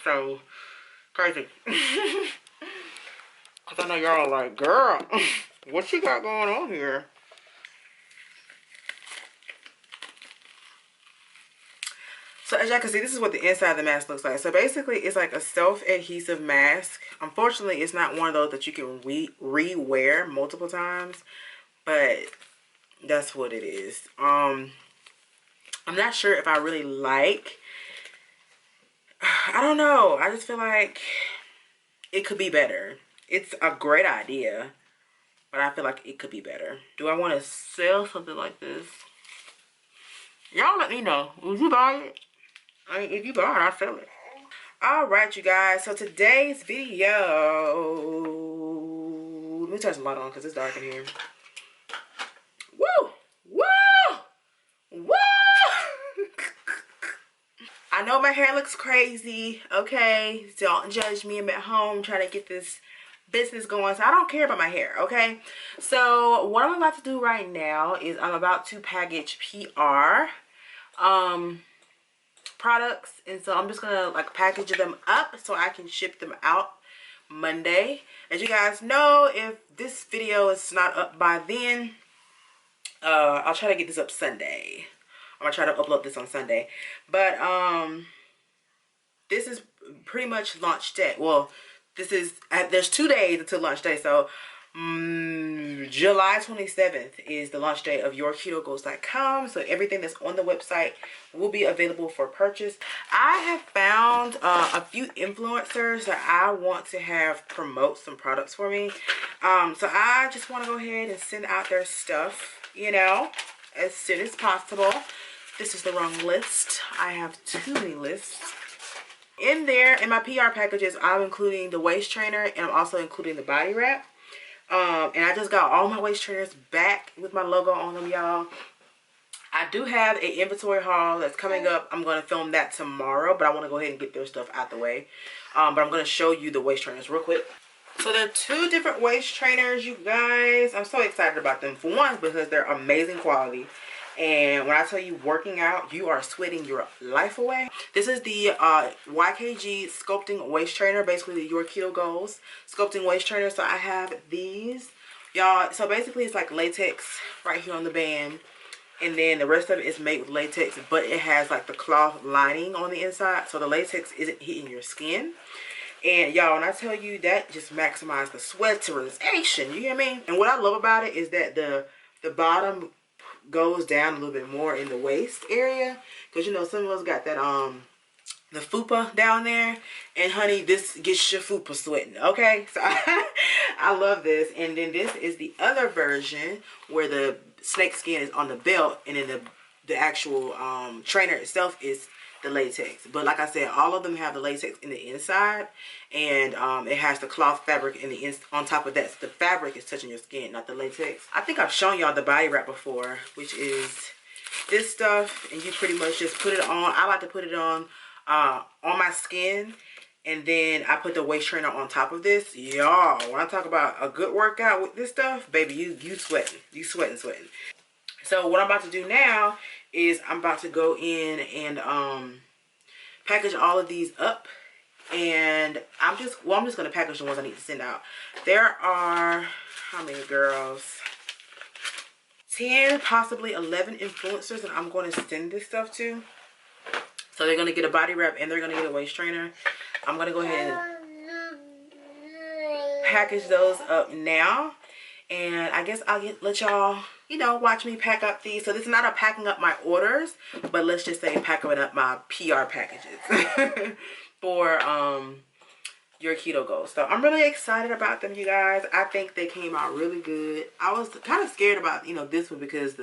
so crazy. Cause I know y'all are like, girl, what you got going on here? So as y'all can see, this is what the inside of the mask looks like. So basically, it's like a self-adhesive mask. Unfortunately, it's not one of those that you can re-wear multiple times, but that's what it is. I'm not sure if I really like, I don't know. I just feel like it could be better. It's a great idea, but I feel like it could be better. Do I want to sell something like this? Y'all let me know. Would you buy it? I mean, if you buy it, I'll sell it. Alright, you guys. So today's video... Let me turn some light on because it's dark in here. Woo! Woo! Woo! I know my hair looks crazy, okay? Don't judge me. I'm at home trying to get this business going, so I don't care about my hair, okay? So what I'm about to do right now is I'm about to package PR products, and so I'm just gonna like package them up so I can ship them out Monday. As you guys know, if this video is not up by then, I'll try to get this up Sunday. I'm gonna try to upload this on Sunday, but this is pretty much launch day. Well, this is there's 2 days until launch day, so July 27th is the launch day of YourKetoGoals.com. So everything that's on the website will be available for purchase. I have found a few influencers that I want to have promote some products for me. So I just want to go ahead and send out their stuff, you know, as soon as possible. This is the wrong list. I have too many lists. In there, in my PR packages, I'm including the waist trainer, and I'm also including the body wrap. And I just got all my waist trainers back with my logo on them, y'all. I do have an inventory haul that's coming up. I'm going to film that tomorrow, but I want to go ahead and get their stuff out the way. But I'm going to show you the waist trainers real quick. So there are 2 different waist trainers, you guys. I'm so excited about them. For one, because they're amazing quality. And when I tell you working out, you are sweating your life away. This is the YKG Sculpting Waist Trainer, basically Your Keto Goals Sculpting Waist Trainer. So I have these, y'all. So basically it's like latex right here on the band. And then the rest of it is made with latex, but it has like the cloth lining on the inside. So the latex isn't hitting your skin. And y'all, when I tell you that just maximizes the sweaterization, you hear me? And what I love about it is that the bottom goes down a little bit more in the waist area, because you know some of us got that the fupa down there, and honey, this gets your fupa sweating, okay? So I love this. And then this is the other version where the snake skin is on the belt, and then the actual trainer itself is the latex. But like I said, all of them have the latex in the inside, and it has the cloth fabric in the on top of that. So the fabric is touching your skin, not the latex. I think I've shown y'all the body wrap before, which is this stuff, and you pretty much just put it on. I like to put it on my skin, and then I put the waist trainer on top of this. Y'all, when I talk about a good workout with this stuff, baby, you sweating. You sweating. So what I'm about to do now is I'm about to go in and package all of these up, and I'm just going to package the ones I need to send out. There are, how many girls? 10, possibly 11 influencers that I'm going to send this stuff to. So they're going to get a body wrap and they're going to get a waist trainer. I'm going to go ahead and package those up now. And I guess I'll let y'all, you know, watch me pack up these. So this is not a packing up my orders, but let's just say packing up my PR packages for Your Keto Goals. So I'm really excited about them, you guys. I think they came out really good. I was kind of scared about, you know, this one because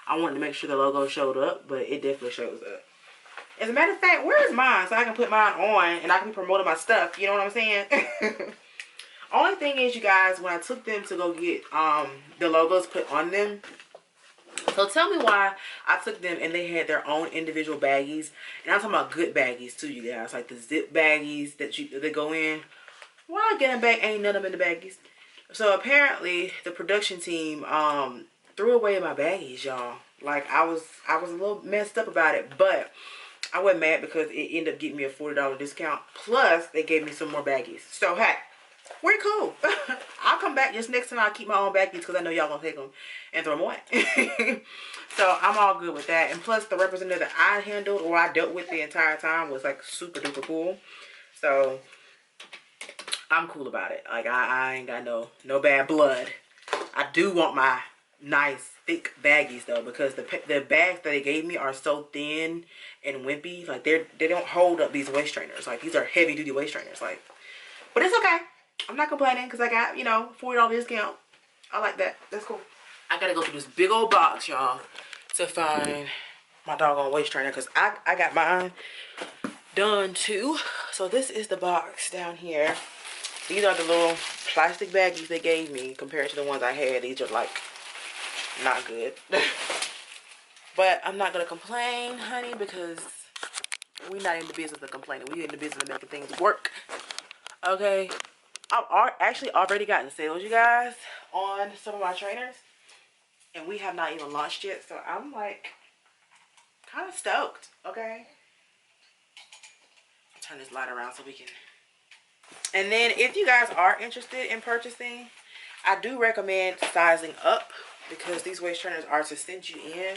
I wanted to make sure the logo showed up, but it definitely shows up. As a matter of fact, where's mine so I can put mine on and I can be promoting my stuff? You know what I'm saying? Only thing is, you guys, when I took them to go get the logos put on them, so tell me why I took them and they had their own individual baggies. And I'm talking about good baggies too, you guys, like the zip baggies that they go in. Why I get them back? Ain't none of them in the baggies. So apparently the production team threw away my baggies, y'all. Like I was a little messed up about it, but I wasn't mad because it ended up getting me a $40 discount. Plus, they gave me some more baggies. So, hey, we're cool. I'll come back just next time. I'll keep my own baggies because I know y'all gonna take them and throw them away. So, I'm all good with that. And plus, the representative that I handled or I dealt with the entire time was like super duper cool. So, I'm cool about it. Like, I ain't got no bad blood. I do want my nice thick baggies though, because the bags that they gave me are so thin and wimpy. Like, they don't hold up these waist trainers. Like, these are heavy duty waist trainers. Like, but it's okay. I'm not complaining because I got, you know, $40 discount. I like that. That's cool. I gotta go through this big old box, y'all, to find my doggone waist trainer because I got mine done too. So this is the box down here. These are the little plastic baggies they gave me compared to the ones I had. These are like not good. But I'm not gonna complain, honey, because we're not in the business of complaining. We're in the business of making things work. Okay. I've actually already gotten sales, you guys, on some of my trainers. And we have not even launched yet. So I'm like kind of stoked. Okay. Turn this light around so we can. And then if you guys are interested in purchasing, I do recommend sizing up because these waist trainers are to cinch you in.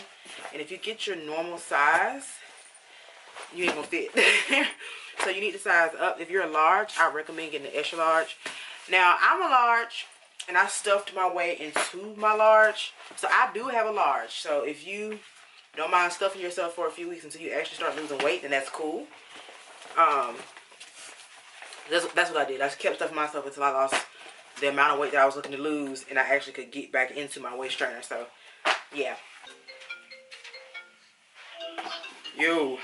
And if you get your normal size, you ain't gonna fit. So you need to size up. If you're a large, I recommend getting an extra large. Now, I'm a large and I stuffed my way into my large. So I do have a large. So if you don't mind stuffing yourself for a few weeks until you actually start losing weight, then that's cool. That's what I did. I just kept stuffing myself until I lost the amount of weight that I was looking to lose, and I actually could get back into my waist trainer. So, yeah. Yo.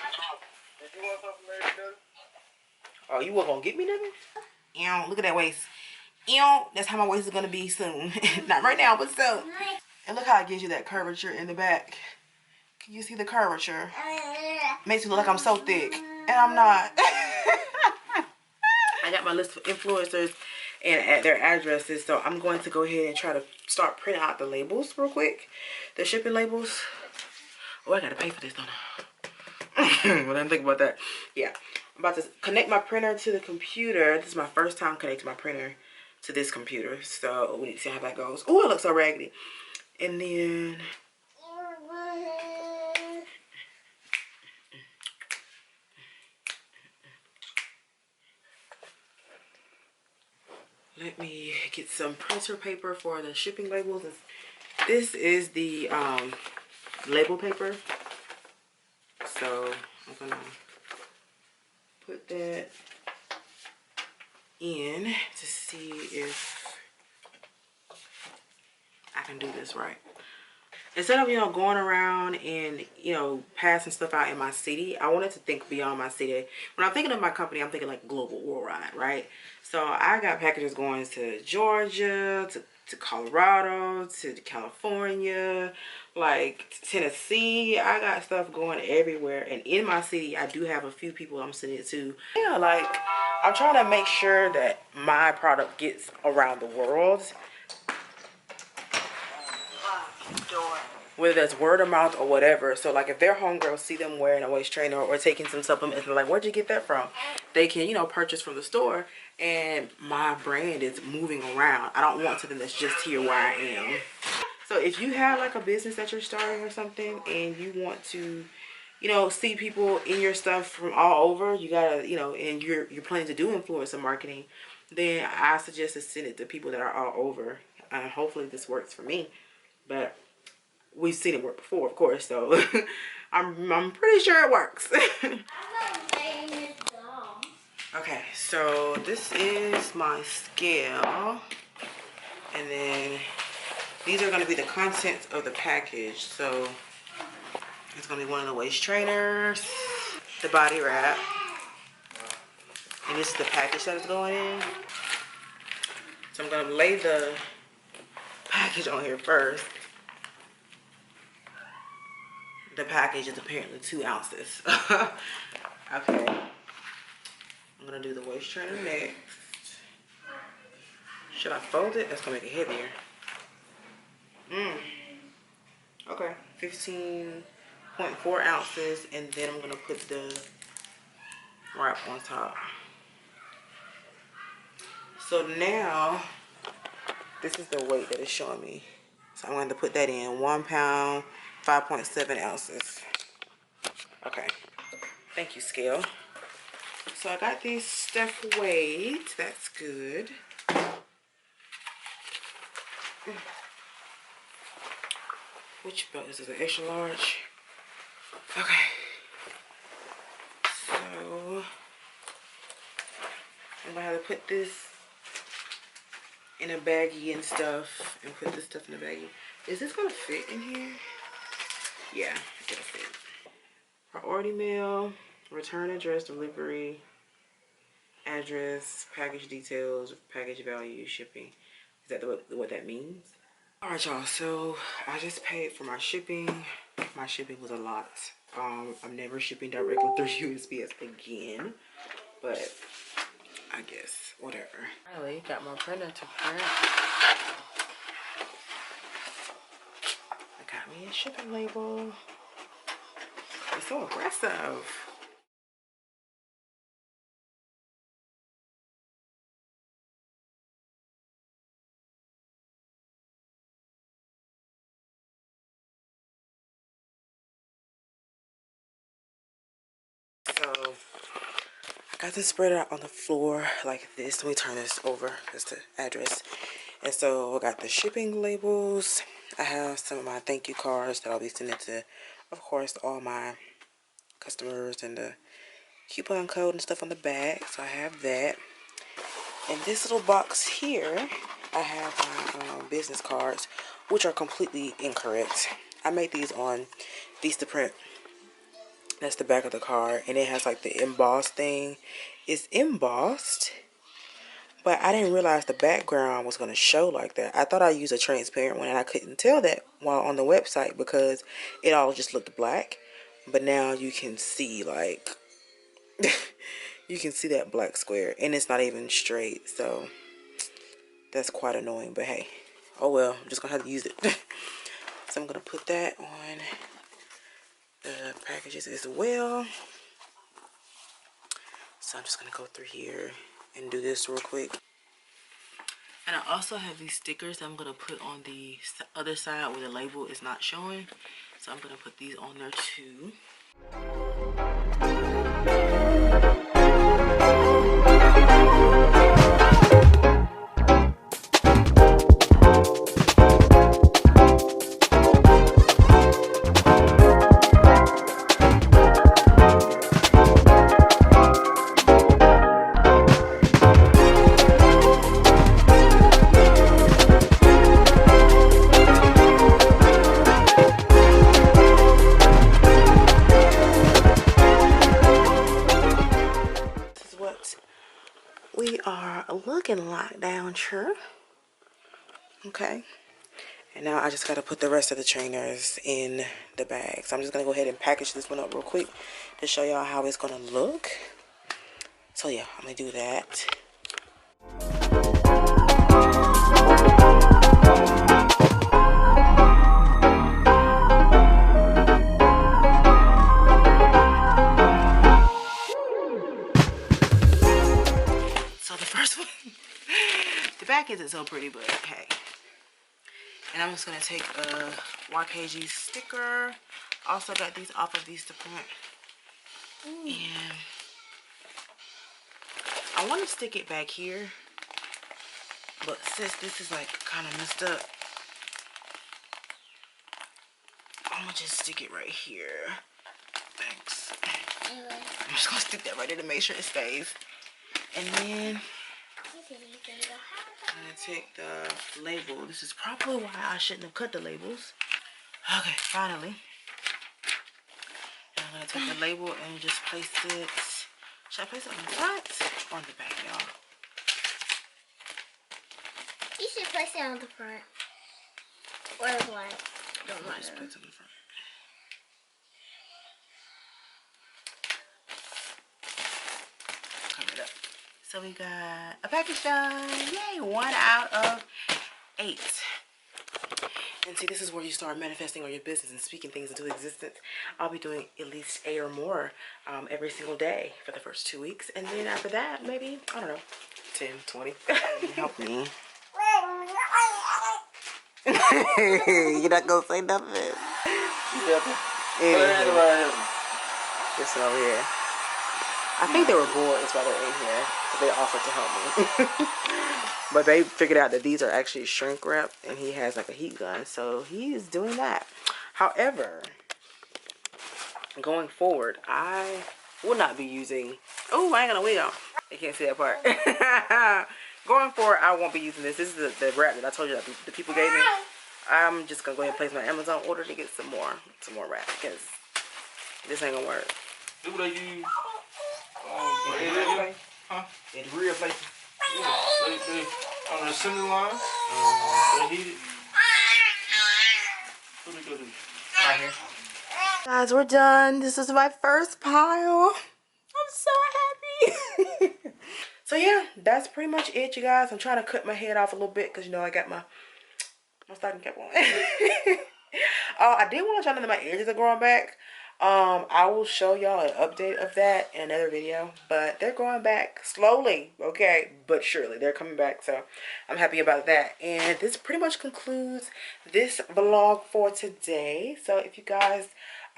Oh, you weren't gonna get me nothing? Ew, look at that waist. Ew, that's how my waist is gonna be soon. Not right now, but soon. And look how it gives you that curvature in the back. Can you see the curvature? Makes me look like I'm so thick, and I'm not. I got my list of influencers and at their addresses, so I'm going to go ahead and try to start printing out the labels real quick. The shipping labels. Oh, I gotta pay for this, don't I? Well, I didn't think about that. Yeah, I'm about to connect my printer to the computer. This is my first time connecting my printer to this computer, so we need to see how that goes. Oh, it looks so raggedy. And then let me get some printer paper for the shipping labels. This is the label paper. So I'm gonna put that in to see if I can do this right. Instead of, you know, going around and, you know, passing stuff out in my city, I wanted to think beyond my city. When I'm thinking of my company, I'm thinking like global, worldwide, right? So I got packages going to Georgia, to Colorado, to California, like Tennessee. I got stuff going everywhere. And in my city, I do have a few people I'm sending it to. Yeah, like, I'm trying to make sure that my product gets around the world. Whether that's word of mouth or whatever. So like if their homegirls see them wearing a waist trainer or taking some supplements, and like, where'd you get that from? They can, you know, purchase from the store, and my brand is moving around. I don't want something that's just here where I am. So if you have like a business that you're starting or something, and you want to, you know, see people in your stuff from all over, you gotta, you know, and you're planning to do influencer marketing, then I suggest to send it to people that are all over. Hopefully this works for me, but we've seen it work before, of course, so I'm pretty sure it works. Okay, so this is my scale, and then these are going to be the contents of the package. So it's going to be one of the waist trainers, the body wrap, and this is the package that is going in. So I'm going to lay the package on here first. The package is apparently 2 ounces. Okay. I'm going to do the waist trainer next. Should I fold it? That's going to make it heavier. Okay. 15.5 0.4 ounces, and then I'm gonna put the wrap on top. So now this is the weight that it's showing me. So I'm going to put that in 1 pound, 5.7 ounces. Okay, thank you, scale. So I got these stuff weighed. That's good. Which belt is this? An extra large? Okay. So I'm gonna have to put this in a baggie and stuff, and put this stuff in a baggie. Is this gonna fit in here? Yeah, it'll fit. Priority mail, return address, delivery, address, package details, package value, shipping. Is that what that means? All right, y'all, so I just paid for my shipping. My shipping was a lot. I'm never shipping directly through USPS again, but I guess whatever. Finally got my printer to print. I got me a shipping label. It's so aggressive. So I got this spread out on the floor like this. Let me turn this over. That's the address. And so I got the shipping labels. I have some of my thank you cards that I'll be sending to, of course, all my customers, and the coupon code and stuff on the back. So I have that. In this little box here, I have my business cards, which are completely incorrect. I made these on Vistaprint. That's the back of the card, and it has like the embossed thing. It's embossed, but I didn't realize the background was going to show like that. I thought I used a transparent one, and I couldn't tell that while on the website because it all just looked black. But now you can see, like, you can see that black square, and it's not even straight. So that's quite annoying, but hey, oh well, I'm just going to have to use it. So I'm going to put that on the packages as well. So I'm just going to go through here and do this real quick. And I also have these stickers that I'm going to put on the other side where the label is not showing. So I'm going to put these on there too. We are looking like down here. Okay. And now I just got to put the rest of the trainers in the bag. So I'm just going to go ahead and package this one up real quick to show y'all how it's going to look. So yeah, I'm going to do that. So the first one, the back isn't so pretty, but hey. And I'm just going to take a YKG sticker. Also got these off of Vistaprint. And I want to stick it back here. But since this is like kind of messed up, I'm going to just stick it right here. Thanks. I'm just going to stick that right there to make sure it stays. And then I'm going to take the label. This is probably why I shouldn't have cut the labels. Okay, finally. I'm going to take the label and just place it. Should I place it on the front or on the back, y'all? You should place it on the front. Or the back. Don't matter. Just place it on the front. Cover it up. So we got a package done. Yay! 1 out of 8. And see, this is where you start manifesting on your business and speaking things into existence. I'll be doing at least 8 or more every single day for the first 2 weeks. And then after that, maybe, I don't know, 10, 20. Help me. You're not going to say nothing. Anyway, this one over here. I think they were bored, is why they're in here. But they offered to help me. But they figured out that these are actually shrink wrap, and he has like a heat gun, so he is doing that. However, going forward, I will not be using. Oh, I ain't gonna wheel. You can't see that part. Going forward, I won't be using this. This is the wrap that I told you that the people gave me. I'm just gonna go ahead and place my Amazon order to get some more wrap because this ain't gonna work. Do they use? Huh? In real places. Yeah, they on the assembly line. They heat it. What they go do? Right here. Guys, we're done. This is my first pile. I'm so happy. So yeah, that's pretty much it, you guys. I'm trying to cut my head off a little bit because, you know, I got my stocking cap on. I did want to try that my edges are growing back. I will show y'all an update of that in another video, but they're growing back slowly, okay, but surely they're coming back, so I'm happy about that. And this pretty much concludes this vlog for today. So if you guys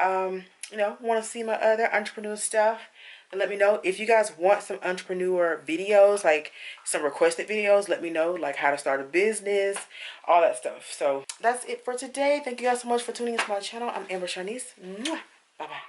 you know, want to see my other entrepreneur stuff, then let me know. If you guys want some entrepreneur videos, like some requested videos, let me know, like how to start a business, all that stuff. So that's it for today. Thank you guys so much for tuning into my channel. I'm Ambersharniece. Bye bye.